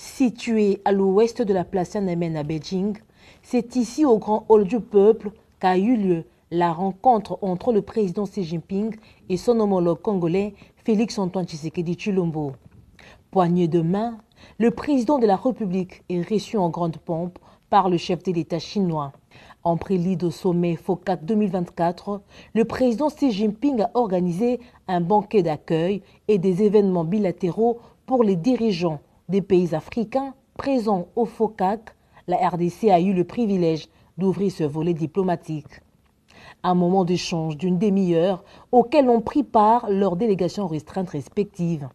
Situé à l'ouest de la place Tiananmen à Beijing, c'est ici au Grand Hall du Peuple qu'a eu lieu la rencontre entre le président Xi Jinping et son homologue congolais Félix-Antoine Tshisekedi Tshilombo. Poignée de main, le président de la République est reçu en grande pompe par le chef de l'État chinois. En prélude au sommet FOCAC 2024, le président Xi Jinping a organisé un banquet d'accueil et des événements bilatéraux pour les dirigeants des pays africains présents au FOCAC. La RDC a eu le privilège d'ouvrir ce volet diplomatique. Un moment d'échange d'une demi-heure auquel ont pris part leurs délégations restreintes respectives.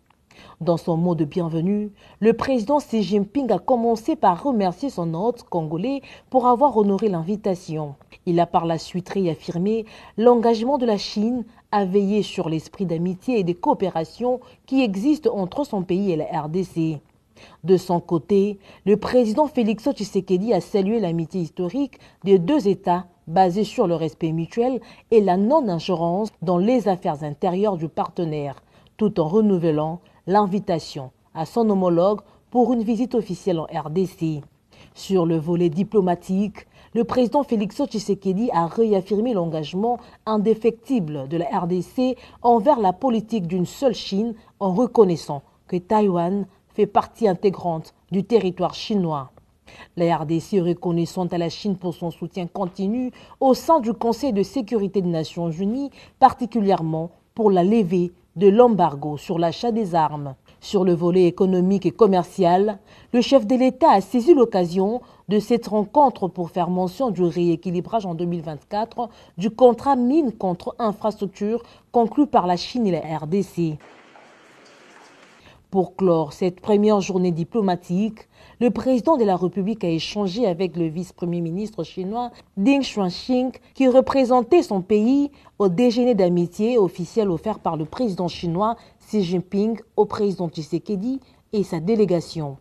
Dans son mot de bienvenue, le président Xi Jinping a commencé par remercier son hôte congolais pour avoir honoré l'invitation. Il a par la suite réaffirmé l'engagement de la Chine à veiller sur l'esprit d'amitié et de coopération qui existe entre son pays et la RDC. De son côté, le président Félix Tshisekedi a salué l'amitié historique des deux États basée sur le respect mutuel et la non-ingérence dans les affaires intérieures du partenaire, tout en renouvelant l'invitation à son homologue pour une visite officielle en RDC. Sur le volet diplomatique, le président Félix Tshisekedi a réaffirmé l'engagement indéfectible de la RDC envers la politique d'une seule Chine en reconnaissant que Taïwan fait partie intégrante du territoire chinois. La RDC est reconnaissante à la Chine pour son soutien continu au sein du Conseil de sécurité des Nations Unies, particulièrement pour la levée de l'embargo sur l'achat des armes. Sur le volet économique et commercial, le chef de l'État a saisi l'occasion de cette rencontre pour faire mention du rééquilibrage en 2024 du contrat mine contre infrastructure conclu par la Chine et la RDC. Pour clore cette première journée diplomatique, le président de la République a échangé avec le vice-premier ministre chinois Ding Xuanxing qui représentait son pays au déjeuner d'amitié officiel offert par le président chinois Xi Jinping au président Tshisekedi et sa délégation.